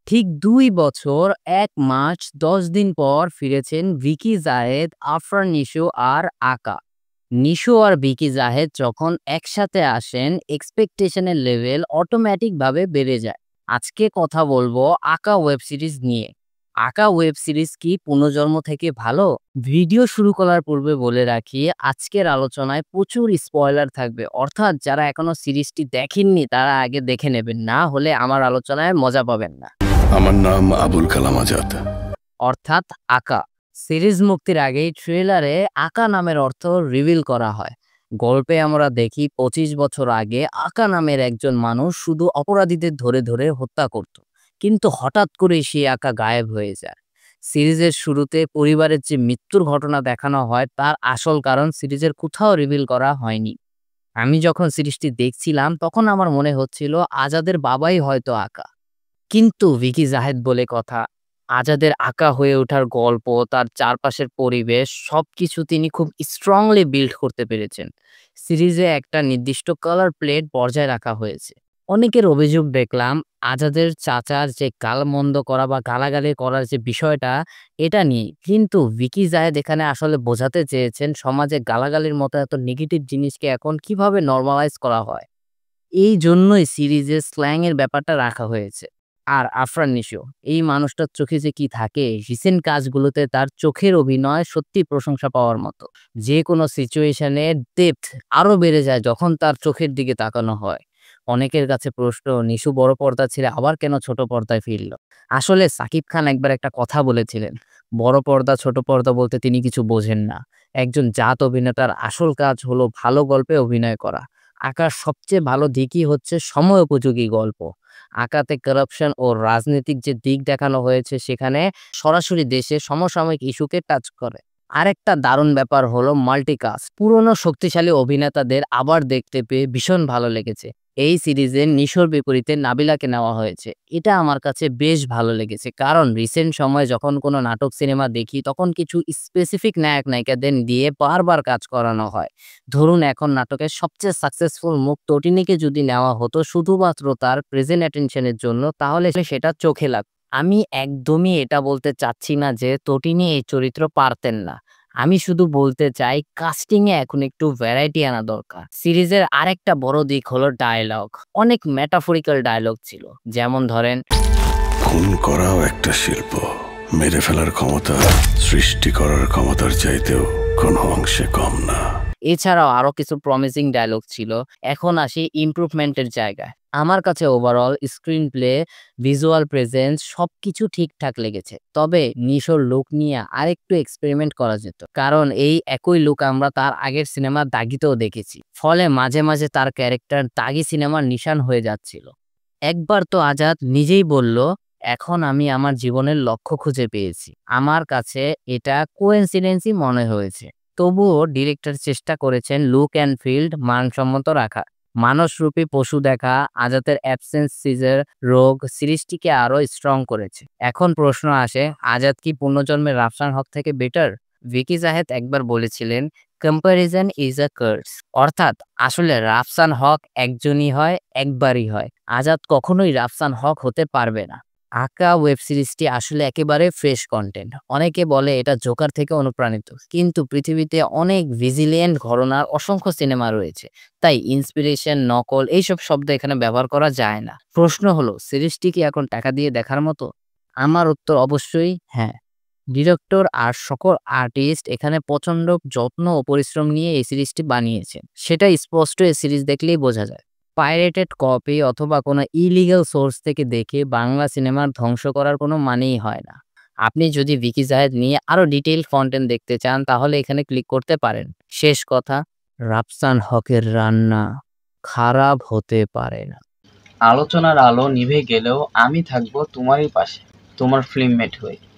ঠিক ২ বছর ১ মাস ১০ দিন পর ফিরেছেন ভিকি জাহেদ, আফরান নিশো আর আকা। নিশো আর ভিকি জাহেদ যখন একসাথে আসেন, এক্সপেকটেশন এর লেভেল অটোমেটিকভাবে বেড়ে যায়। আজকে কথা বলবো আকা ওয়েব সিরিজ নিয়ে। আকা ওয়েব সিরিজ কি পুনর্জন্ম থেকে ভালো? ভিডিও শুরু করার পূর্বে বলে রাখি, আজকের আলোচনায় প্রচুর স্পয়লার থাকবে। অর্থাৎ যারা এখনো সিরিজটি দেখেননি তারা আগে দেখে নেবেন, না হলে আমার আলোচনায় মজা পাবেন না। আমার নাম আবুল কালাম আজাদ। অর্থাৎ আকা। সিরিজ মুক্তির আগেই ট্রেলারে আকা নামের অর্থ রিভিল করা হয়। গল্পে আমরা দেখি ২৫ বছর আগে আকা নামের একজন মানুষ শুধু অপরাধীদের ধরে ধরে হত্যা করত। কিন্তু হঠাৎ করে সেই আকা গায়েব হয়ে যায়। সিরিজের শুরুতে পরিবারের যে মৃত্যুর ঘটনা দেখানো হয় তার আসল কারণ সিরিজের কোথাও রিভিল করা হয়নি। আমি যখন সিরিজটি দেখছিলাম তখন আমার মনে হচ্ছিল আজাদের বাবাই হয়তো আকা। কিন্তু ভিকি জাহেদ বলে কথা, আজাদের আঁকা হয়ে ওঠার গল্প, তার চারপাশের পরিবেশ সবকিছু তিনি খুব স্ট্রংলি বিল্ড করতে পেরেছেন। সিরিজে একটা নির্দিষ্ট কালার প্লেট বজায় রাখা হয়েছে। অনেকের অভিযোগ দেখলাম আজাদের চাচার যে গালমন্দ করা বা গালাগালি করার যে বিষয়টা, এটা নিয়ে। কিন্তু ভিকি জাহেদ এখানে আসলে বোঝাতে চেয়েছেন সমাজে গালাগালির মতো এত নেগেটিভ জিনিসকে এখন কিভাবে নরমালাইজ করা হয়। এই জন্যই সিরিজে স্ল্যাং এর ব্যাপারটা রাখা হয়েছে। আর আফরান নিশো, এই মানুষটার চোখে যে কি থাকে, রিসেন্ট কাজগুলোতে তার চোখের অভিনয় সত্যি প্রশংসা পাওয়ার মতো। যে কোনো সিচুয়েশনে ডেপথ আরো বেড়ে যায় যখন তার চোখের দিকে তাকানো হয়। অনেকের কাছে প্রশ্ন, নিশু বড় পর্দা ছেড়ে আবার কেন ছোট পর্দায় ফিরল? আসলে সাকিব খান একবার একটা কথা বলেছিলেন, বড় পর্দা ছোট পর্দা বলতে তিনি কিছু বোঝেন না। একজন জাত অভিনেতার আসল কাজ হলো ভালো গল্পে অভিনয় করা। আঁকার সবচেয়ে ভালো দিকই হচ্ছে সময় উপযোগী গল্প। আঁকাতে কারাপশন ও রাজনৈতিক যে দিক দেখানো হয়েছে সেখানে সরাসরি দেশে সমসাময়িক ইস্যুকে টাচ করে। আরেকটা দারুণ ব্যাপার হলো মাল্টিকাস্ট। পুরনো শক্তিশালী অভিনেতাদের আবার দেখতে পেয়ে ভীষণ ভালো লেগেছে। এই সিরিজে নিশোর বিপরীতে নাবিলাকে নেওয়া হয়েছে। এটা আমার কাছে বেশ ভালো লেগেছে, কারণ রিসেন্ট সময়ে যখন কোনো নাটক সিনেমা দেখি তখন কিছু স্পেসিফিক নায়ক নায়িকাদের দিয়ে বারবার কাজ করানো হয়। ধরুন এখন নাটকের সবচেয়ে সাকসেসফুল মুখ তটিনীকে যদি নেওয়া হতো শুধুমাত্র তার প্রেজেন্ট অ্যাটেনশনের জন্য, তাহলে সেটা চোখে লাগ। আমি একদমই এটা বলতে চাচ্ছি না যে তটিনী এই চরিত্র পারতেন না। আমি শুধু বলতে চাই কাস্টিং এ এখন একটু ভ্যারাইটি আনা দরকার। সিরিজের আরেকটা বড় দিক হলো ডায়লগ। অনেক মেটাফরিক্যাল ডায়লগ ছিল। যেমন ধরেন, খুন করাও একটা শিল্প। মেরে ফেলার ক্ষমতা সৃষ্টি করার ক্ষমতার চাইতেও কোনো অংশে কম না। এছাড়াও আরো কিছু প্রমিসিং ডায়লগ ছিল। এখন আসি ইমপ্রুভমেন্টের জায়গায়। আমার কাছে overall screen play, visual presence সবকিছু ঠিকঠাক লেগেছে। তবে নিশোর লুক নিয়ে আরেকটু এক্সপেরিমেন্ট করা যেত। কারণ এই একই লুক আমরা তার আগের সিনেমা দাগিতেও দেখেছি। ফলে মাঝে মাঝে তার ক্যারেক্টার দাগি সিনেমার নিশান হয়ে যাচ্ছিল। একবার তো আজাদ নিজেই বলল, এখন আমি আমার জীবনের লক্ষ্য খুঁজে পেয়েছি। আমার কাছে এটা কোইন্সিডেন্সই মনে হয়েছে। তবুও ডিরেক্টর চেষ্টা করেছেন লুক অ্যান্ড ফিল্ড মানসম্মত রাখা। মানুষরূপী পশু দেখা, আজাদের অ্যাবসেন্স, সিজার, রোগ সিরিজটিকে আরো স্ট্রং করেছে। এখন প্রশ্ন আসে, আজাদ কি পুনর্জন্মের রাফসান হক থেকে বেটার? ভিকি জাহেদ একবার বলেছিলেন, কম্প্যারিজন ইজ আ কার্স। অর্থাৎ আসলে রাফসান হক একজনই হয়, একবারই হয়। আজাদ কখনোই রাফসান হক হতে পারবে না। আঁকা ওয়েব সিরিজটি আসলে একেবারে ফ্রেশ কন্টেন্ট। অনেকে বলে এটা জোকার থেকে অনুপ্রাণিত, কিন্তু পৃথিবীতে অনেক ভিজিলিয়েন্ট ঘরনার অসংখ্য সিনেমা রয়েছে। তাই ইন্সপিরেশন, নকল এইসব শব্দ এখানে ব্যবহার করা যায় না। প্রশ্ন হলো, সিরিজটি কি এখন টাকা দিয়ে দেখার মতো? আমার উত্তর অবশ্যই হ্যাঁ। ডিরেক্টর আর সকল আর্টিস্ট এখানে প্রচন্ড যত্ন ও পরিশ্রম নিয়ে এই সিরিজটি বানিয়েছেন। সেটা স্পষ্ট এই সিরিজ দেখলেই বোঝা যায়। পাইরেটেড কপি অথবা কোনো ইলিগাল সোর্স থেকে দেখে বাংলা সিনেমার ধ্বংস করার কোনো মানেই হয় না। আপনি যদি ভিকি জাহেদ নিয়ে আরো ডিটেইল কন্টেন্ট দেখতে চান তাহলে এখানে ক্লিক করতে পারেন। শেষ কথা, রাফসান হকের রান্না খারাপ হতে পারে না। আলোচনার আলো নিভে গেলেও আমি থাকবো তোমারই পাশে, তোমার ফিল্মমেট হয়ে।